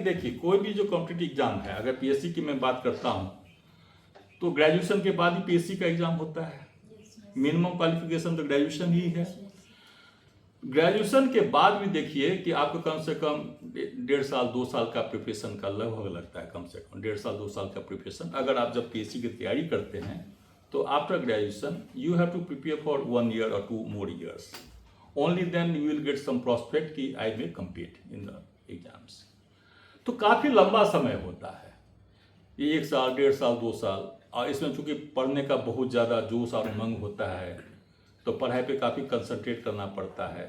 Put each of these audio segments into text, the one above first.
देखिए कोई भी जो कॉम्पिटिटिव एग्जाम है, अगर पीएससी की मैं बात करता हूँ तो ग्रेजुएशन के बाद ही पीएससी का एग्जाम होता है। मिनिमम क्वालिफिकेशन तो ग्रेजुएशन ही है। ग्रेजुएशन के बाद भी देखिए कि आपको कम से कम 1.5 साल 2 साल का प्रिपरेशन का लगभग लगता है, कम से कम 1.5 साल 2 साल का प्रिपरेशन। अगर आप जब पीएससी की तैयारी करते हैं तो after graduation you have to prepare for 1 year और 2 more years, only then you will get some prospect कि I may compete in the exams. तो काफ़ी लंबा समय होता है, ये 1 साल 1.5 साल 2 साल, और इसमें चूंकि पढ़ने का बहुत ज़्यादा जोश और उमंग होता है तो पढ़ाई पे काफ़ी कंसंट्रेट करना पड़ता है।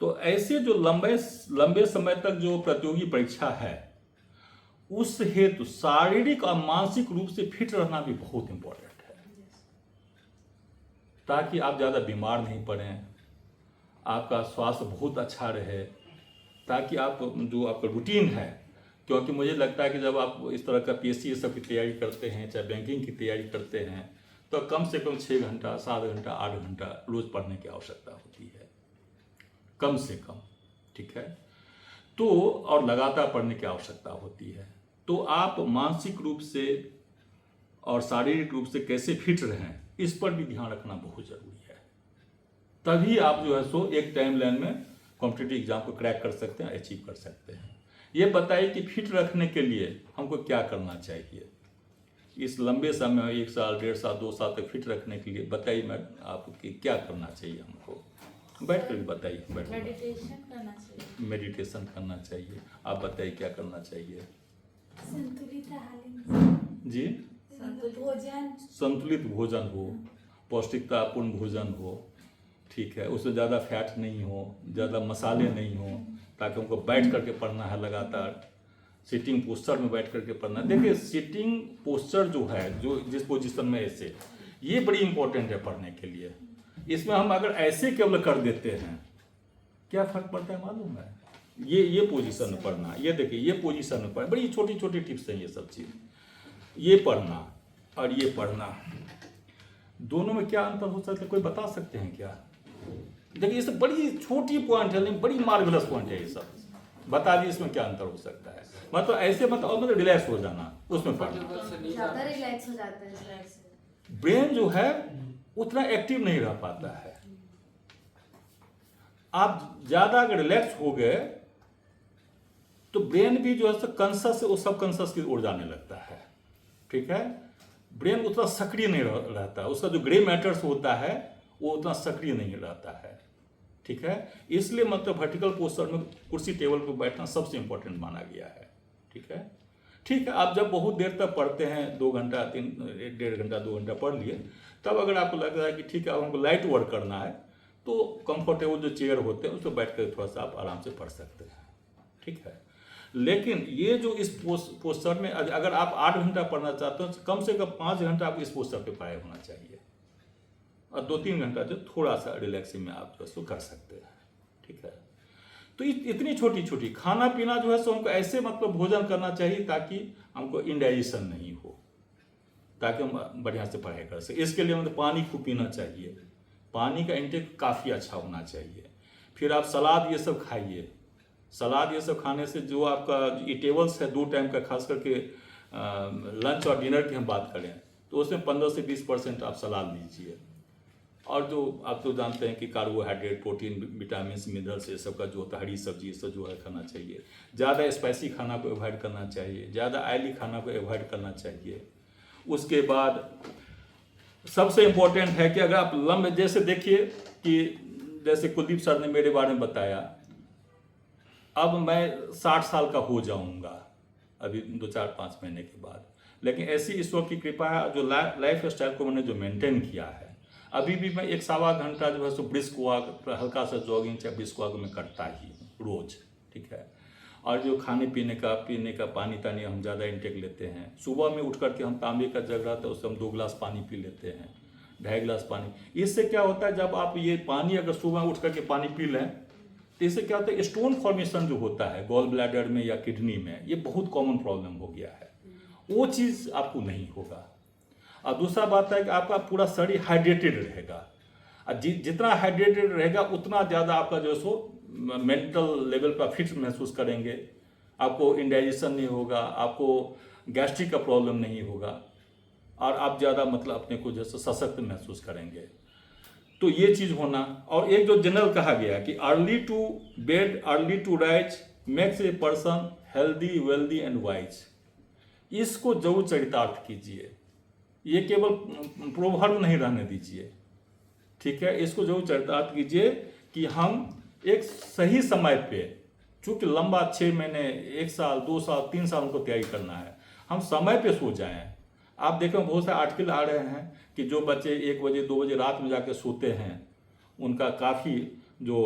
तो ऐसे जो लंबे समय तक जो प्रतियोगी परीक्षा है उस हेतु शारीरिक और मानसिक रूप से फिट रहना भी बहुत इम्पोर्टेंट है, ताकि आप ज़्यादा बीमार नहीं पड़ें, आपका स्वास्थ्य बहुत अच्छा रहे, ताकि आप जो आपका रूटीन है, क्योंकि मुझे लगता है कि जब आप इस तरह का पीएससी सब की तैयारी करते हैं, चाहे बैंकिंग की तैयारी करते हैं, तो कम से कम 6 घंटा 7 घंटा 8 घंटा रोज़ पढ़ने की आवश्यकता होती है, कम से कम, ठीक है। तो और लगातार पढ़ने की आवश्यकता होती है। तो आप मानसिक रूप से और शारीरिक रूप से कैसे फिट रहें, इस पर भी ध्यान रखना बहुत ज़रूरी है। तभी आप जो है सो एक टाइम लाइन में कॉम्पिटिटिव एग्जाम को क्रैक कर सकते हैं, अचीव कर सकते हैं। ये बताइए कि फिट रखने के लिए हमको क्या करना चाहिए इस लंबे समय 1 साल 1.5 साल 2 साल तक फिट रखने के लिए। बताइए मैडम आपको क्या करना चाहिए हमको, बैठ कर बताइए। मेडिटेशन करना चाहिए। मेडिटेशन करना चाहिए। आप बताइए क्या करना चाहिए। संतुलित आहार जी, संतुलित भोजन हो, पौष्टिकतापूर्ण भोजन हो, ठीक है, उसमें ज़्यादा फैट नहीं हो, ज़्यादा मसाले नहीं हो, ताकि उनको बैठ करके पढ़ना है, लगातार सिटिंग पोस्चर में बैठ करके पढ़ना है। देखिए सिटिंग पोस्चर जो है, जो जिस पोजीशन में ऐसे, ये बड़ी इंपॉर्टेंट है पढ़ने के लिए। इसमें हम अगर ऐसे केवल कर देते हैं, क्या फर्क पड़ता है मालूम है। ये पोजीशन में पढ़ना, ये देखिए ये पोजीशन में पढ़ना, बड़ी छोटी छोटी टिप्स हैं ये सब चीज़। ये पढ़ना और ये पढ़ना, दोनों में क्या अंतर हो सकता है, कोई बता सकते हैं क्या। देखिए ये सब बड़ी छोटी पॉइंट है, लेकिन बड़ी मार्वेलस पॉइंट है ये सब। बता दी इसमें क्या अंतर हो सकता है। मतलब ऐसे मतलब रिलैक्स हो जाना, उसमें पढ़ना, ज़्यादा रिलैक्स हो जाता है इससे। ब्रेन जो है उतना एक्टिव नहीं रह पाता है। आप ज़्यादा अगर रिलैक्स हो गए तो ब्रेन भी जो है कॉन्शस से वो सब कॉन्शस की ओर जाने लगता है, ठीक है। ब्रेन उतना सक्रिय नहीं रहता, उसका जो ग्रे मैटर्स होता है वो उतना सक्रिय नहीं रहता है, ठीक है। इसलिए मतलब वर्टिकल पोस्चर में कुर्सी टेबल पर बैठना सबसे इंपॉर्टेंट माना गया है, ठीक है। ठीक है, आप जब बहुत देर तक पढ़ते हैं, 2 घंटा 1.5 घंटा 2 घंटा पढ़ लिए, तब अगर आपको लग रहा है कि ठीक है अब हमको लाइट वर्क करना है, तो कंफर्टेबल जो चेयर होते हैं उस पर बैठ कर थोड़ा सा आप आराम से पढ़ सकते हैं, ठीक है। लेकिन ये जो इस पोस्चर में अगर आप 8 घंटा पढ़ना चाहते हो तो कम से कम 5 घंटा आपको इस पोस्चर पे पाए होना चाहिए, और 2-3 घंटा जो थोड़ा सा रिलैक्सिंग में आप जो है कर सकते हैं, ठीक है। तो इतनी छोटी छोटी खाना पीना जो है सो हमको ऐसे मतलब भोजन करना चाहिए ताकि हमको इंडाइजेशन नहीं हो, ताकि हम बढ़िया से पढ़ाई कर सकें। इसके लिए मतलब पानी खूब पीना चाहिए, पानी का इंटेक काफ़ी अच्छा होना चाहिए। फिर आप सलाद ये सब खाइए, सलाद ये सब खाने से जो आपका ईटेबल्स है 2 टाइम का, खास करके लंच और डिनर की हम बात करें तो उसमें 15 से 20% आप सलाद लीजिए। और जो आप तो जानते हैं कि कार्बोहाइड्रेट, प्रोटीन, विटामिन, मिनरल्स ये सब का जो होता है, हरी सब्जी ये सब जो है खाना चाहिए। ज़्यादा स्पाइसी खाना को अवॉइड करना चाहिए, ज़्यादा ऑयली खाना को अवॉइड करना चाहिए। उसके बाद सबसे इम्पोर्टेंट है कि अगर आप लंबे, जैसे देखिए कि जैसे कुलदीप सर ने मेरे बारे में बताया, अब मैं 60 साल का हो जाऊंगा अभी 2-4-5 महीने के बाद, लेकिन ऐसी ईश्वर की कृपा है जो लाइफ स्टाइल को मैंने जो मेंटेन किया है, अभी भी मैं 1-1.25 घंटा जो है सो ब्रिस्क वॉक, हल्का सा जॉगिंग चाहे ब्रिस्क वॉक में करता ही हूँ रोज़, ठीक है। और जो खाने पीने का पानी तानी हम ज़्यादा इंटेक लेते हैं। सुबह में उठ करके हम तांबे का जग रहता है उससे हम 2 गिलास पानी पी लेते हैं, 2.5 गिलास पानी। इससे क्या होता है, जब आप ये पानी अगर सुबह उठ करके पानी पी लें तो इससे क्या होता है, स्टोन फॉर्मेशन जो होता है गॉल ब्लैडर में या किडनी में, ये बहुत कॉमन प्रॉब्लम हो गया है, वो चीज़ आपको नहीं होगा। और दूसरा बात है कि आपका पूरा शरीर हाइड्रेटेड रहेगा, और जितना हाइड्रेटेड रहेगा उतना ज़्यादा आपका जो सो मेंटल लेवल पर फिट महसूस करेंगे, आपको इंडाइजेशन नहीं होगा, आपको गैस्ट्रिक का प्रॉब्लम नहीं होगा, और आप ज़्यादा मतलब अपने को जैसे सशक्त महसूस करेंगे। तो ये चीज़ होना। और एक जो जनरल कहा गया कि early to bed early to rise makes a person healthy wealthy and wise, इसको जरूर चरितार्थ कीजिए, ये केवल प्रोवर्ब नहीं रहने दीजिए, ठीक है। इसको जरूर चरितार्थ कीजिए कि हम एक सही समय पे, चूँकि लंबा 6 महीने 1 साल 2 साल 3 साल उनको तैयारी करना है, हम समय पे सो जाएं। आप देखें बहुत से आर्टिकल आ रहे हैं कि जो बच्चे 1 बजे 2 बजे रात में जाके सोते हैं उनका काफ़ी जो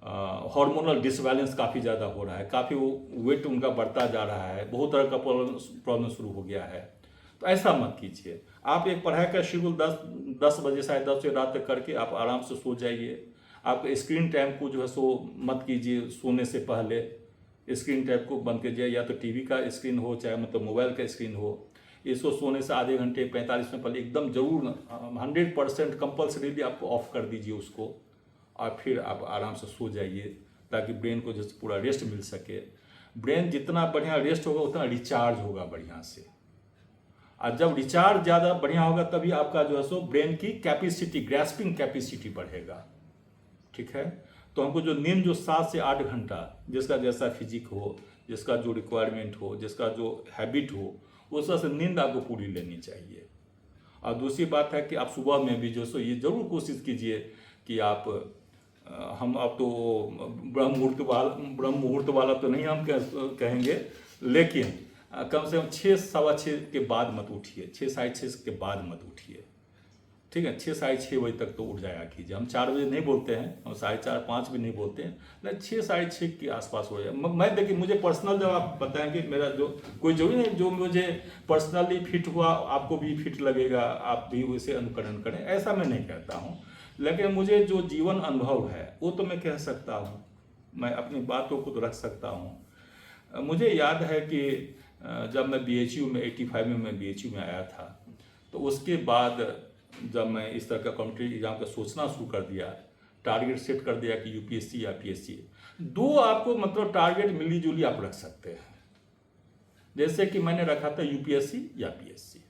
हार्मोनल डिसबैलेंस काफ़ी ज़्यादा हो रहा है, काफ़ी वो वेट उनका बढ़ता जा रहा है, बहुत तरह का प्रॉब्लम शुरू हो गया है। तो ऐसा मत कीजिए। आप एक पढ़ाई का शेड्यूल 10 बजे 10:30 बजे रात तक करके आप आराम से सो जाइए। आप स्क्रीन टाइम को जो है सो मत कीजिए, सोने से पहले स्क्रीन टाइम को बंद कीजिए, या तो टीवी का स्क्रीन हो चाहे मतलब मोबाइल का स्क्रीन हो। इसको सोने से आधे घंटे 45 मिनट पहले एकदम जरूर 100% कंपल्सरीली आपको ऑफ कर दीजिए उसको, और फिर आप आराम से सो जाइए, ताकि ब्रेन को जैसे पूरा रेस्ट मिल सके। ब्रेन जितना बढ़िया रेस्ट होगा उतना रिचार्ज होगा बढ़िया से, और जब रिचार्ज ज़्यादा बढ़िया होगा तभी आपका जो है सो ब्रेन की कैपेसिटी, ग्रैस्पिंग कैपेसिटी बढ़ेगा, ठीक है। तो हमको जो नींद जो 7 से 8 घंटा, जिसका जैसा फिजिक हो, जिसका जो रिक्वायरमेंट हो, जिसका जो हैबिट हो, उस तरह से नींद आपको पूरी लेनी चाहिए। और दूसरी बात है कि आप सुबह में भी जो सो ये जरूर कोशिश कीजिए कि आप हम अब तो ब्रह्म मुहूर्त वाला तो नहीं हम कहेंगे, लेकिन कम से कम 6 सवा 6 के बाद मत उठिए, 6 साढ़े 6 के बाद मत उठिए, ठीक है। 6 साढ़े 6 बजे तक तो उठ जाया कीजिए। हम 4 बजे नहीं बोलते हैं, हम 4:30 5 भी नहीं बोलते हैं, लेकिन 6 साढ़े 6 के आसपास हो जाए। मैं देखिए, मुझे पर्सनल जब आप बताएंगे, मेरा जो कोई जरूरी नहीं जो मुझे पर्सनली फिट हुआ आपको भी फिट लगेगा, आप भी उसे अनुकरण करें, ऐसा मैं नहीं कहता हूँ। लेकिन मुझे जो जीवन अनुभव है वो तो मैं कह सकता हूँ, मैं अपनी बातों को तो रख सकता हूँ। मुझे याद है कि जब मैं BHU में 85 में मैं BHU में आया था, तो उसके बाद जब मैं इस तरह का कॉम्पिटिटिव एग्जाम का सोचना शुरू कर दिया, टारगेट सेट कर दिया कि UPSC या PSC, 2 आपको मतलब टारगेट मिली जुली आप रख सकते हैं। जैसे कि मैंने रखा था UPSC या PSC,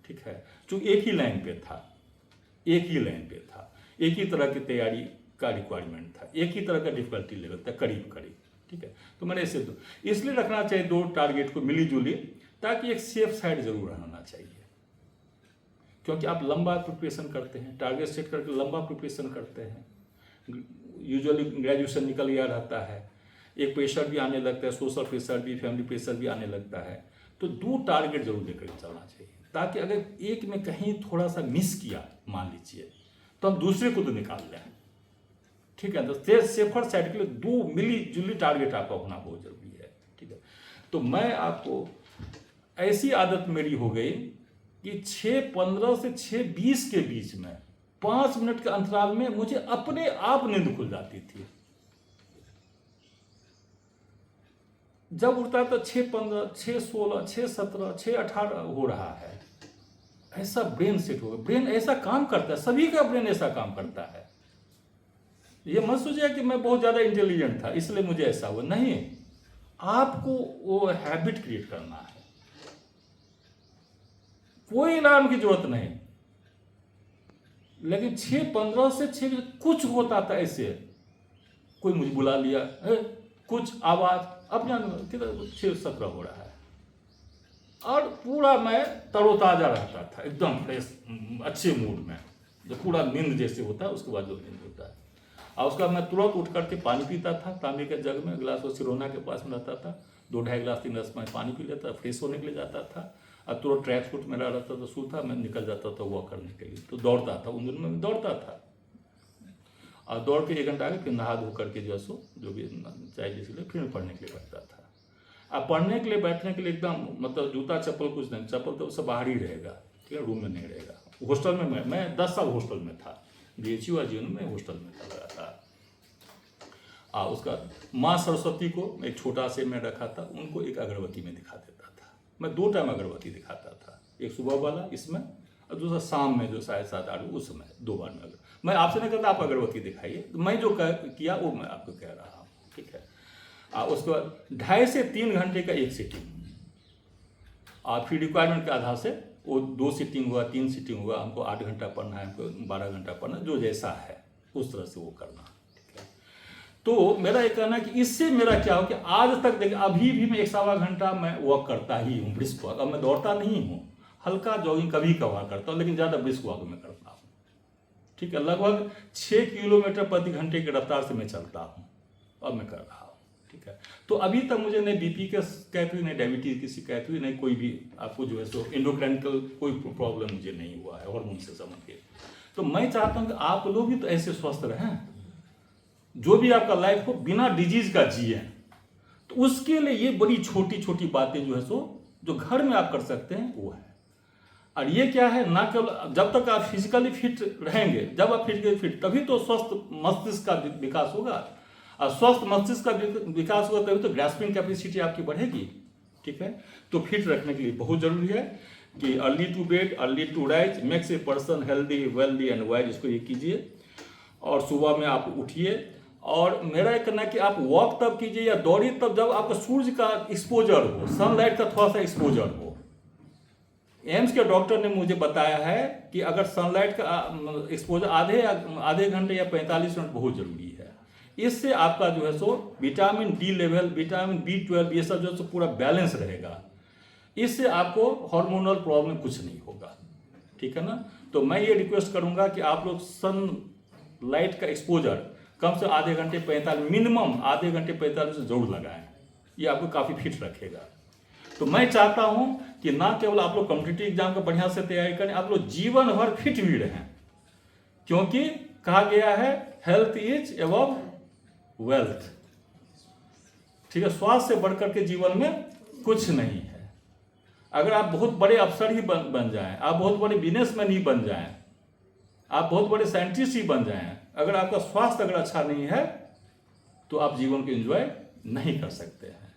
ठीक है, चूँकि एक ही लाइन पे था, एक ही तरह की तैयारी का रिक्वायरमेंट था, एक ही तरह का डिफिकल्टी लेवल था, करीब करीब, ठीक है। तो मैंने इसे इसलिए रखना चाहिए 2 टारगेट को मिली जुली, ताकि एक सेफ साइड जरूर रहना चाहिए। क्योंकि आप लंबा प्रिपरेशन करते हैं, टारगेट सेट करके लंबा प्रिपरेशन करते हैं, यूजुअली ग्रेजुएशन निकल गया रहता है, एक प्रेशर भी आने लगता है, सोशल प्रेशर भी, फैमिली प्रेशर भी आने लगता है। तो 2 टारगेट जरूर लेकर चलना चाहिए, ताकि अगर एक में कहीं थोड़ा सा मिस किया मान लीजिए, तो हम दूसरे को तो निकाल लें, ठीक है। तो सेफर साइड के लिए 2 मिली जुली टारगेट आपका होना बहुत जरूरी है, ठीक है। तो मैं आपको, ऐसी आदत मेरी हो गई कि 6:15 से 6:20 के बीच में 5 मिनट के अंतराल में मुझे अपने आप नींद खुल जाती थी। जब उठता था 6:15, 6:16, 6:17, 6:18 हो रहा है, ऐसा ब्रेन सेट हो गया। ब्रेन ऐसा काम करता है, सभी का ब्रेन ऐसा काम करता है। ये मत सोचिए कि मैं बहुत ज़्यादा इंटेलिजेंट था इसलिए मुझे ऐसा हुआ, नहीं, आपको वो हैबिट क्रिएट करना है। कोई अलार्म की जरूरत नहीं, लेकिन 6:15 से 6 कुछ होता था ऐसे, कोई मुझे बुला लिया, कुछ आवाज अपने 6:17 हो रहा है, और पूरा मैं तरोताजा रहता था, एकदम फ्रेश, अच्छे मूड में, जो पूरा नींद जैसे होता है उसके बाद जो नींद होता है। और उसका मैं तुरंत उठ करके पानी पीता था, तांबे के जग में, गिलास वो सिरोना के पास में रहता था, 2-2.5 गिलास 3 गिलास मैं पानी पी लेता, फ्रेश होने के लिए जाता था। और तुरंत ट्रैक सूट मेरा रहता था, सूट था, मैं निकल जाता था वॉक करने के लिए। तो दौड़ता था, उन दिनों में दौड़ता था, और दौड़ के 1 घंटा आगे फिर नहा धो करके जो सो जो भी चाहिए इसलिए फिर पढ़ने के लिए बैठता था। अब पढ़ने के लिए बैठने के लिए एकदम मतलब जूता चप्पल कुछ नहीं, चप्पल तो सब बाहर ही रहेगा, ठीक है, रूम में नहीं रहेगा। हॉस्टल में मैं 10 साल हॉस्टल में था, BHU और जीवन में हॉस्टल में था लगा था। उसका माँ सरस्वती को एक छोटा से मैं रखा था, उनको एक अगरबत्ती में दिखा देता था। मैं 2 टाइम अगरबत्ती दिखाता था, एक सुबह वाला इसमें और दूसरा शाम में जो 7:30-8 उस समय 2 बार में। मैं आपसे नहीं कहता आप अगरबत्ती दिखाइए, तो मैं जो किया वो मैं आपको कह रहा हूँ, ठीक है। उसके बाद 2.5 से 3 घंटे का एक सीटिंग, और फिर रिक्वायरमेंट के आधार से वो 2 सीटिंग हुआ, 3 सीटिंग हुआ, हमको 8 घंटा पढ़ना है, हमको 12 घंटा पढ़ना, जो जैसा है उस तरह से वो करना। ठीक है, तो मेरा ये कहना है कि इससे मेरा क्या हो कि आज तक देखिए अभी भी मैं 1-1.25 घंटा मैं वॉक करता ही हूँ, ब्रिस्क वॉक। अब मैं दौड़ता नहीं हूँ, हल्का जॉगिंग कभी कभार करता हूँ, लेकिन ज़्यादा ब्रिस्क वॉक में करता हूँ। ठीक है, लगभग 6 किलोमीटर प्रति घंटे की रफ्तार से मैं चलता हूँ, अब मैं कर रहा हूँ। ठीक है, तो अभी तक मुझे नहीं बीपी की शिकायत हुई, नहीं डायबिटीज की शिकायत हुई, नहीं कोई भी आपको जो है सो एंडोक्राइनल कोई प्रॉब्लम मुझे नहीं हुआ है हार्मोन से संबंध के। तो मैं चाहता हूँ कि आप लोग भी तो ऐसे स्वस्थ रहें, जो भी आपका लाइफ हो बिना डिजीज का जिए। तो उसके लिए ये बड़ी छोटी छोटी बातें जो है सो जो घर में आप कर सकते हैं वो है। और ये क्या है, ना केवल जब तक आप फिजिकली फिट रहेंगे, जब आप फिजिकली फिट तभी तो स्वस्थ मस्तिष्क का विकास होगा, और स्वस्थ मस्तिष्क का विकास होगा तभी तो ग्रास्पिंग कैपेसिटी आपकी बढ़ेगी। ठीक है, तो फिट रखने के लिए बहुत जरूरी है कि early to bed early to rise makes a person healthy wealthy and wise, इसको ये कीजिए। और सुबह में आप उठिए, और मेरा ये कहना है कि आप वॉक तब कीजिए या दौड़िए तब जब आपका सूर्य का एक्सपोजर हो, सनलाइट का थोड़ा सा एक्सपोजर हो। एम्स के डॉक्टर ने मुझे बताया है कि अगर सनलाइट का एक्सपोजर आधे घंटे या 45 मिनट बहुत जरूरी है। इससे आपका जो है so vitamin D level, vitamin B12 ये सब जो है सो पूरा बैलेंस रहेगा। इससे आपको हार्मोनल प्रॉब्लम कुछ नहीं होगा। ठीक है ना, तो मैं ये रिक्वेस्ट करूंगा कि आप लोग सनलाइट का एक्सपोजर कम से आधे घंटे 45 मिनिमम आधे घंटे 45 से जरूर लगाएं, ये आपको काफ़ी फिट रखेगा। तो मैं चाहता हूं कि ना केवल आप लोग कॉम्पिटिटिव एग्जाम का बढ़िया से तैयारी करें, आप लोग जीवन भर फिट भी रहें, क्योंकि कहा गया है हेल्थ इज एबव वेल्थ। ठीक है, स्वास्थ्य से बढ़कर के जीवन में कुछ नहीं है। अगर आप बहुत बड़े अफसर ही बन जाएं, आप बहुत बड़े बिजनेसमैन ही बन जाएं, आप बहुत बड़े साइंटिस्ट ही बन जाएं, अगर आपका स्वास्थ्य अगर अच्छा नहीं है तो आप जीवन को एंजॉय नहीं कर सकते हैं।